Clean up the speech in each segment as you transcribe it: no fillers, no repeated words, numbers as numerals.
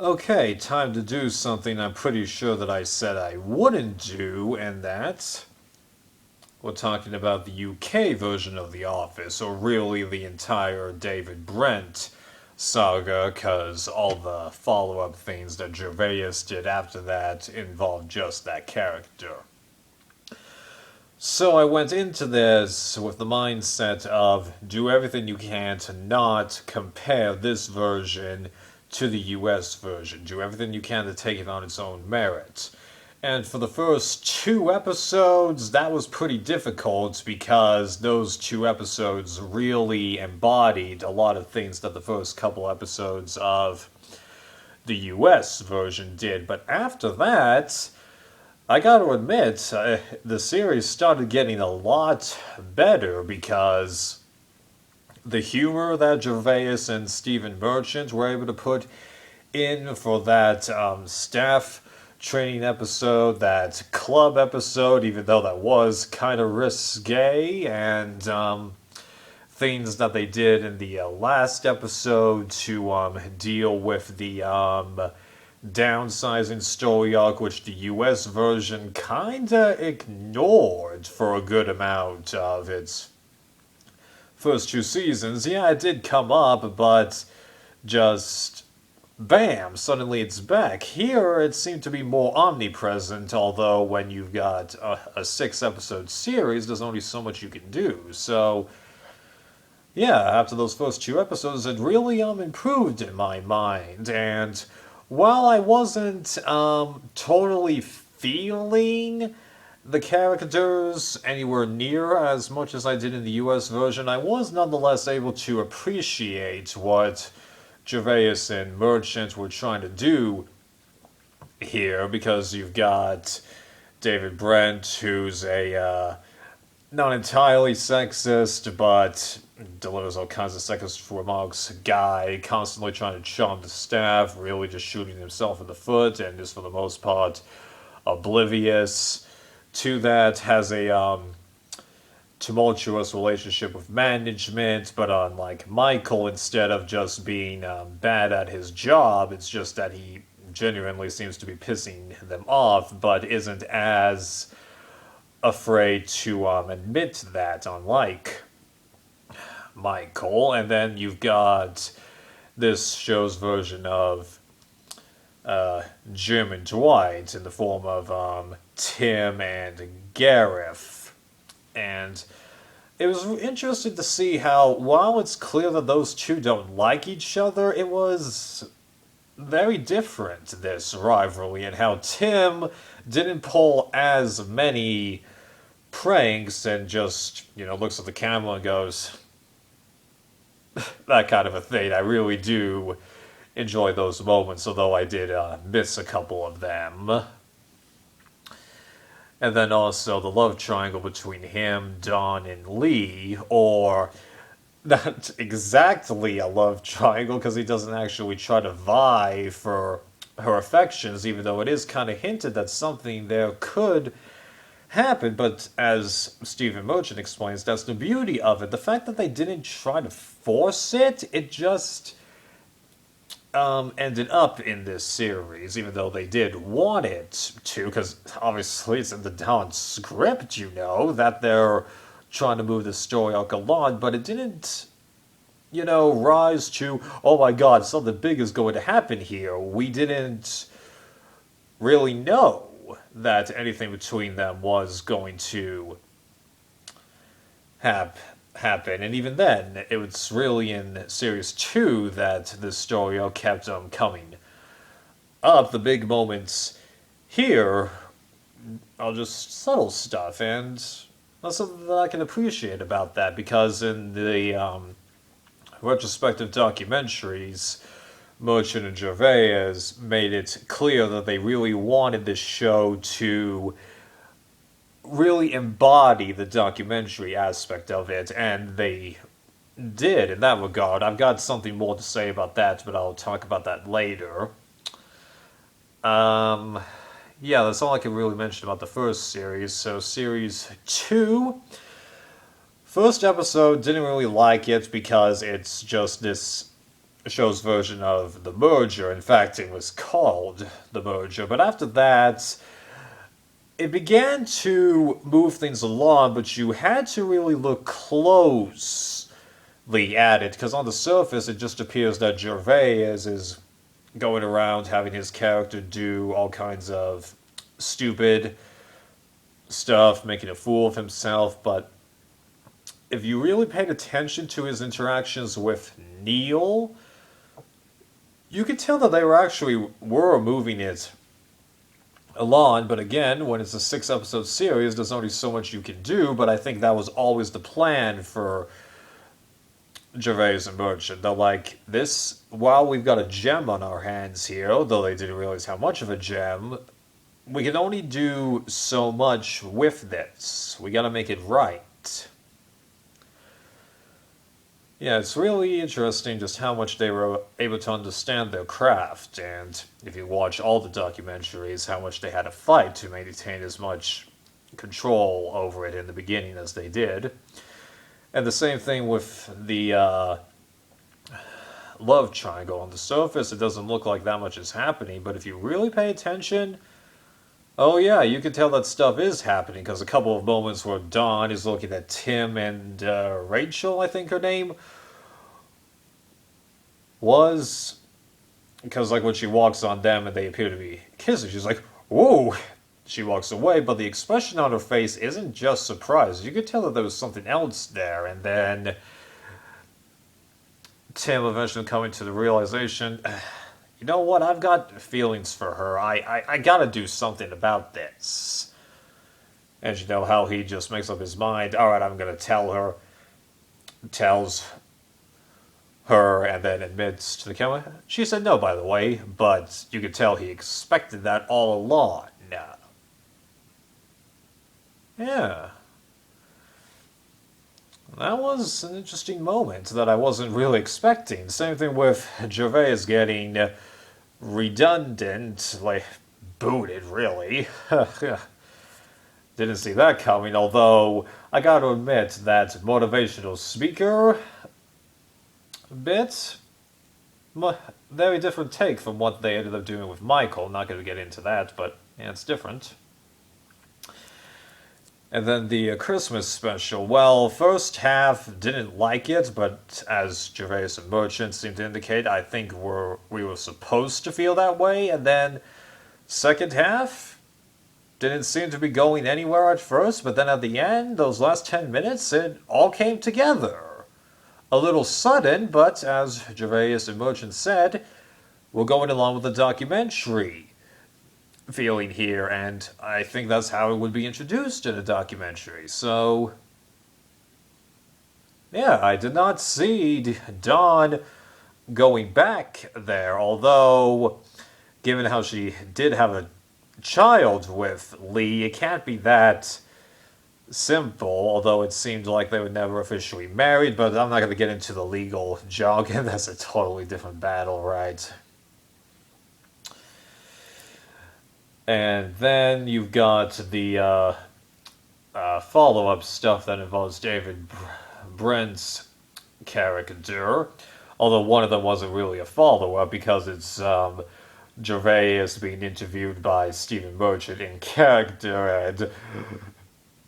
Okay, time to do something I'm pretty sure that I said I wouldn't do, and that's we're talking about the UK version of The Office, or really the entire David Brent saga, because all the follow up things that Gervais did after that involved just that character. So I went into this with the mindset of do everything you can to not compare this version to the US version. Do everything you can to take it on its own merit. And for the first two episodes, that was pretty difficult because those two episodes really embodied a lot of things that the first couple episodes of the US version did. But after that, I gotta admit, the series started getting a lot better because the humor that Gervais and Stephen Merchant were able to put in for that staff training episode, that club episode, even though that was kind of risque, and things that they did in the last episode to deal with the downsizing story arc, which the US version kinda ignored for a good amount of its first two seasons. Yeah, it did come up, but just bam, suddenly it's back. Here, it seemed to be more omnipresent, although when you've got a six-episode series, there's only so much you can do. So, yeah, after those first two episodes, it really improved in my mind. And while I wasn't totally feeling the characters anywhere near as much as I did in the US version, I was nonetheless able to appreciate what Gervais and Merchant were trying to do here, because you've got David Brent, who's a not entirely sexist, but delivers all kinds of sexist remarks guy, constantly trying to charm the staff, really just shooting himself in the foot, and is for the most part oblivious to that, has a tumultuous relationship with management, but unlike Michael, instead of just being bad at his job, it's just that he genuinely seems to be pissing them off, but isn't as afraid to admit that, unlike Michael. And then you've got this show's version of Jim and Dwight in the form of Tim and Gareth. And it was interesting to see how, while it's clear that those two don't like each other, it was very different, this rivalry, and how Tim didn't pull as many pranks and just, looks at the camera and goes, that kind of a thing. I really do enjoy those moments, although I did miss a couple of them. And then also the love triangle between him, Don, and Lee, or not exactly a love triangle, because he doesn't actually try to vie for her affections, even though it is kind of hinted that something there could happen. But as Stephen Merchant explains, that's the beauty of it. The fact that they didn't try to force it, it just ended up in this series, even though they did want it to, because obviously it's in the Don script, that they're trying to move the story arc along, but it didn't, rise to, oh my god, something big is going to happen here. We didn't really know that anything between them was going to happen. And even then, it was really in Series 2 that this story kept coming up. The big moments here are just subtle stuff, and that's something that I can appreciate about that, because in the retrospective documentaries, Merchant and Gervais made it clear that they really wanted this show to really embody the documentary aspect of it, and they did in that regard. I've got something more to say about that, but I'll talk about that later. Yeah, that's all I can really mention about the first series. So, Series 2. First episode, didn't really like it because it's just this show's version of the merger. In fact, it was called the merger. But after that, it began to move things along, but you had to really look closely at it, because on the surface, it just appears that Gervais is going around having his character do all kinds of stupid stuff, making a fool of himself. But if you really paid attention to his interactions with Neil, you could tell that they were moving it along. But again, when it's a 6 episode series, there's only so much you can do. But I think that was always the plan for Gervais and Merchant. They're like, this, while we've got a gem on our hands here, though they didn't realize how much of a gem, we can only do so much with this. We gotta make it right. Yeah, it's really interesting just how much they were able to understand their craft, and if you watch all the documentaries, how much they had to fight to maintain as much control over it in the beginning as they did. And the same thing with the love triangle. On the surface, it doesn't look like that much is happening, but if you really pay attention, oh yeah, you can tell that stuff is happening, because a couple of moments where Dawn is looking at Tim and Rachel, I think her name was, because like when she walks on them and they appear to be kissing, she's like, whoa, she walks away, but the expression on her face isn't just surprise. You could tell that there was something else there, and then Tim eventually coming to the realization, you know what, I've got feelings for her. I gotta do something about this. And you know how he just makes up his mind, alright, I'm gonna tell her, tells her, and then admits to the camera. She said no, by the way, but you could tell he expected that all along. Yeah. That was an interesting moment that I wasn't really expecting. Same thing with Gervais getting redundant, like booted, really. Didn't see that coming, although I gotta admit that motivational speaker bit, very different take from what they ended up doing with Michael. Not going to get into that, but yeah, it's different. And then the Christmas special. Well, first half didn't like it, but as Gervais and Merchant seem to indicate, I think we were supposed to feel that way. And then second half didn't seem to be going anywhere at first, but then at the end, those last 10 minutes, it all came together. A little sudden, but as Gervais and Merchant said, we're going along with the documentary feeling here, and I think that's how it would be introduced in a documentary. So, yeah, I did not see Dawn going back there, although, given how she did have a child with Lee, it can't be that simple, although it seemed like they were never officially married, but I'm not going to get into the legal jargon. That's a totally different battle, right? And then you've got the follow-up stuff that involves David Brent's character, although one of them wasn't really a follow-up because it's Gervais being interviewed by Stephen Merchant in character, and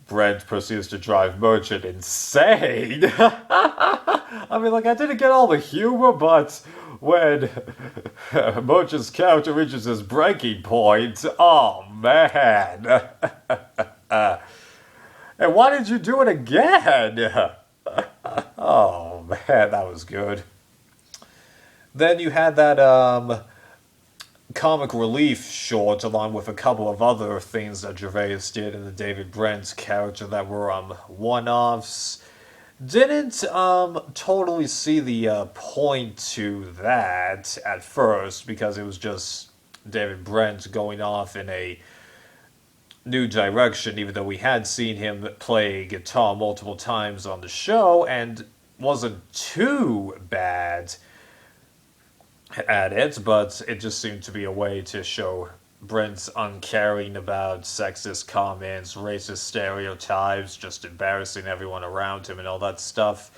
Brent proceeds to drive Merchant insane. I mean, like, I didn't get all the humor, but when Merchant's character reaches his breaking point, oh man. And why did you do it again? Oh man, that was good. Then you had that comic relief short, along with a couple of other things that Gervais did in the David Brent character that were one-offs. Didn't totally see the point to that at first, because it was just David Brent going off in a new direction, even though we had seen him play guitar multiple times on the show and wasn't too bad at it, but it just seemed to be a way to show Brent's uncaring about sexist comments, racist stereotypes, just embarrassing everyone around him and all that stuff.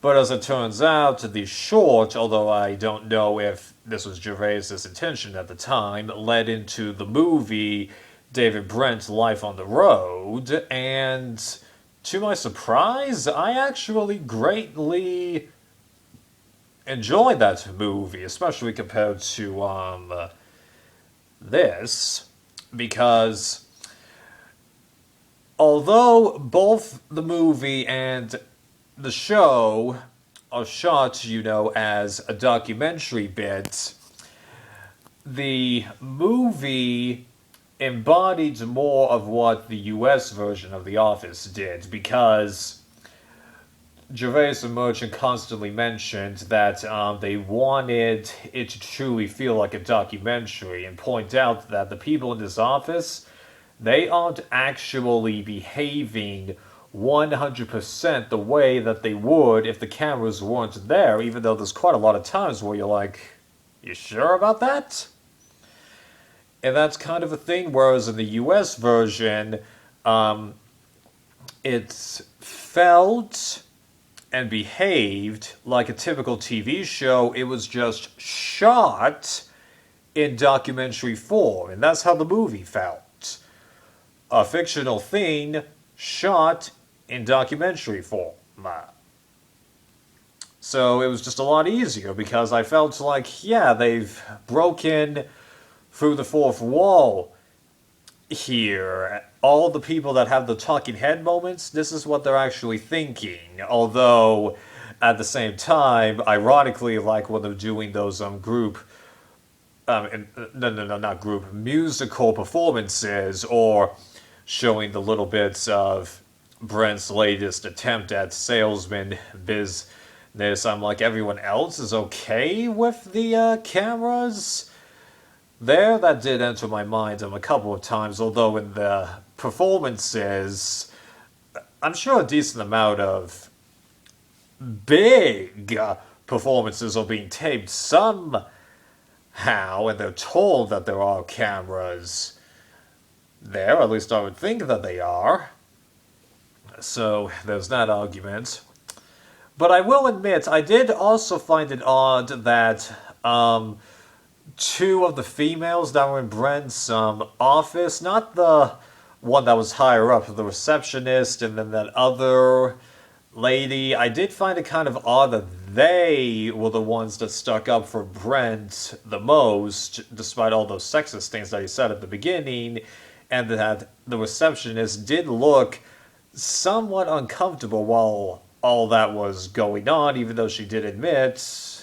But as it turns out, the short, although I don't know if this was Gervais's intention at the time, led into the movie David Brent's Life on the Road, and to my surprise, I actually greatly enjoyed that movie, especially compared to this, because although both the movie and the show are shot, as a documentary bit, the movie embodied more of what the US version of The Office did, because Gervais and Merchant constantly mentioned that they wanted it to truly feel like a documentary, and point out that the people in this office, they aren't actually behaving 100% the way that they would if the cameras weren't there, even though there's quite a lot of times where you're like, you sure about that? And that's kind of a thing, whereas in the US version, it felt and behaved like a typical TV show. It was just shot in documentary form, and that's how the movie felt. A fictional thing shot in documentary form. So it was just a lot easier because I felt like, yeah, they've broken through the fourth wall here. All the people that have the talking head moments, this is what they're actually thinking. Although, at the same time, ironically, like when they're doing those group, not group, musical performances, or showing the little bits of Brent's latest attempt at salesman business, I'm like, everyone else is okay with the cameras there. That did enter my mind a couple of times, although in the performances, I'm sure a decent amount of big performances are being taped somehow, and they're told that there are cameras there. At least I would think that they are. So there's that argument. But I will admit, I did also find it odd that two of the females that were in Brent's office, not the one that was higher up, the receptionist, and then that other lady, I did find it kind of odd that they were the ones that stuck up for Brent the most, despite all those sexist things that he said at the beginning, and that the receptionist did look somewhat uncomfortable while all that was going on, even though she did admit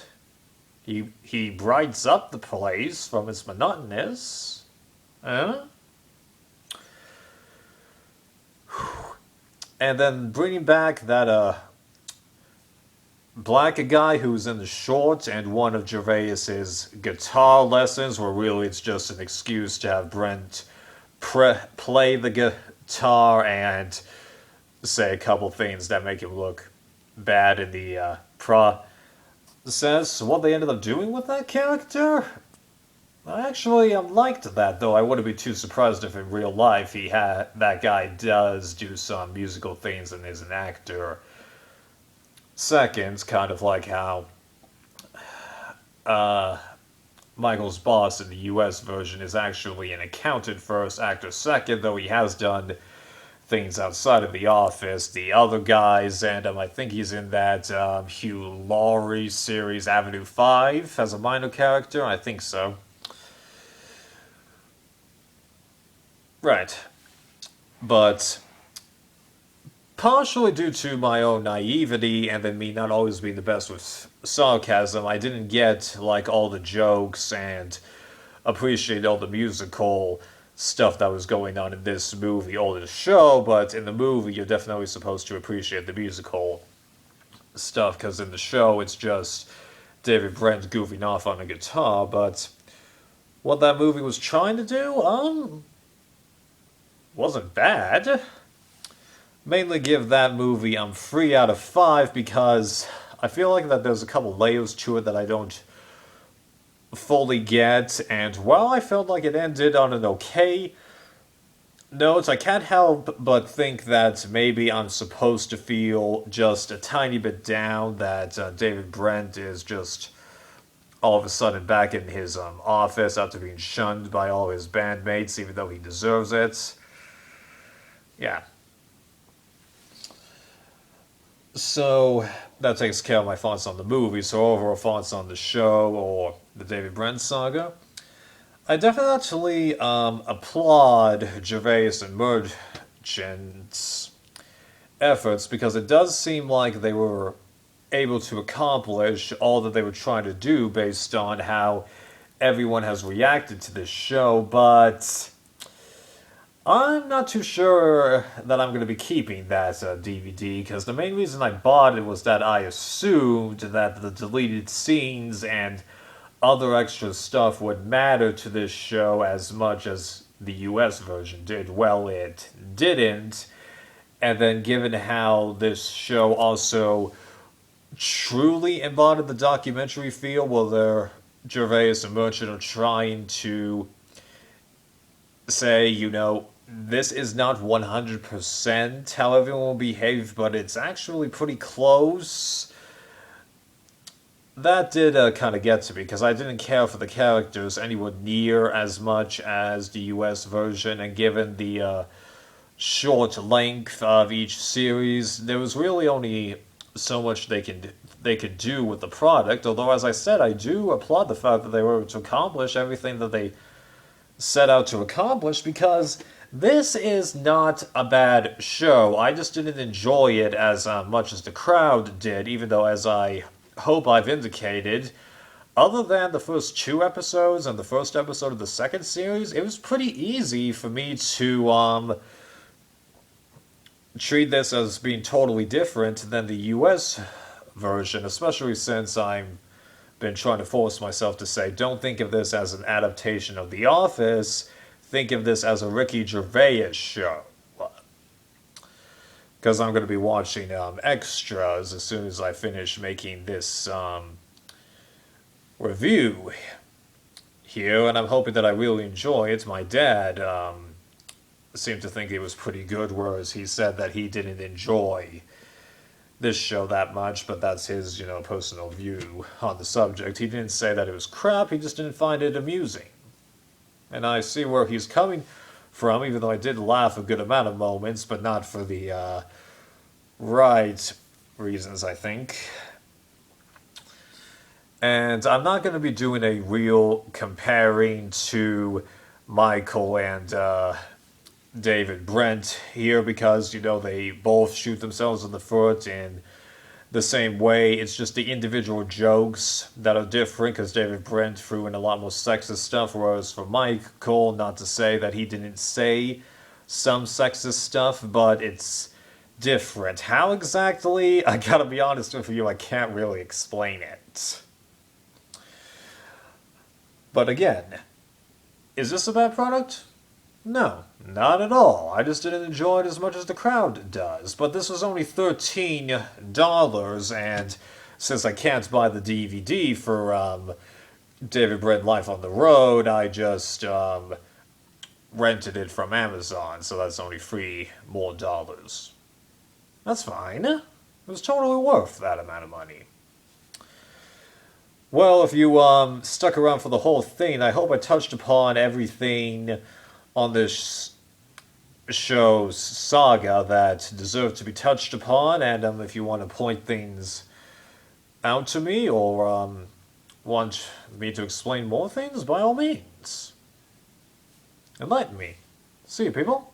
he brights up the place from its monotonous. And then bringing back that black guy who's in the short, and one of Gervais's guitar lessons, where really it's just an excuse to have Brent play the guitar and say a couple things that make him look bad in the process. What they ended up doing with that character, I actually liked that, though I wouldn't be too surprised if in real life that guy does do some musical things and is an actor. Second, kind of like how Michael's boss in the US version is actually an accountant first, actor second, though he has done things outside of The Office. The other guys, and I think he's in that Hugh Laurie series Avenue 5 as a minor character. I think so. Right. But partially due to my own naivety and then me not always being the best with sarcasm, I didn't get like all the jokes and appreciate all the musical stuff that was going on in this movie or the show. But in the movie, you're definitely supposed to appreciate the musical stuff, because in the show it's just David Brent goofing off on a guitar. But what that movie was trying to do wasn't bad. Mainly give that movie 3 out of 5, because I feel like that there's a couple layers to it that I don't fully get, and while I felt like it ended on an okay notes, I can't help but think that maybe I'm supposed to feel just a tiny bit down that David Brent is just all of a sudden back in his office after being shunned by all his bandmates, even though he deserves it. Yeah. So that takes care of my thoughts on the movie. So overall thoughts on the show or the David Brent saga. I definitely applaud Gervais and Merchant's efforts because it does seem like they were able to accomplish all that they were trying to do based on how everyone has reacted to this show, but I'm not too sure that I'm going to be keeping that DVD because the main reason I bought it was that I assumed that the deleted scenes and other extra stuff would matter to this show as much as the US version did. Well, it didn't. And then, given how this show also truly embodied the documentary feel, where Gervais and Merchant are trying to say, this is not 100% how everyone will behave, but it's actually pretty close. That did kind of get to me, because I didn't care for the characters anywhere near as much as the US version, and given the short length of each series, there was really only so much they could do with the product, although, as I said, I do applaud the fact that they were able to accomplish everything that they set out to accomplish, because this is not a bad show. I just didn't enjoy it as much as the crowd did, even though, as I hope I've indicated, other than the first two episodes and the first episode of the second series, it was pretty easy for me to treat this as being totally different than the US version, especially since I've been trying to force myself to say, don't think of this as an adaptation of The Office, think of this as a Ricky Gervais show. Because I'm going to be watching extras as soon as I finish making this review here, and I'm hoping that I really enjoy it. My dad seemed to think it was pretty good, whereas he said that he didn't enjoy this show that much, but that's his, personal view on the subject. He didn't say that it was crap, he just didn't find it amusing. And I see where he's coming from, even though I did laugh a good amount of moments, but not for the right reasons, I think. And I'm not going to be doing a real comparing to Michael and David Brent here because, they both shoot themselves in the foot in the same way. It's just the individual jokes that are different because David Brent threw in a lot more sexist stuff, whereas for Michael, not to say that he didn't say some sexist stuff, but it's different. How exactly? I gotta be honest with you, I can't really explain it. But again, is this a bad product? No, not at all. I just didn't enjoy it as much as the crowd does. But this was only $13, and since I can't buy the DVD for David Brent Life on the Road, I just rented it from Amazon, so that's only $3 more. That's fine. It was totally worth that amount of money. Well, if you stuck around for the whole thing, I hope I touched upon everything on this show's saga that deserved to be touched upon, and if you want to point things out to me or want me to explain more things, by all means, enlighten me. See you, people.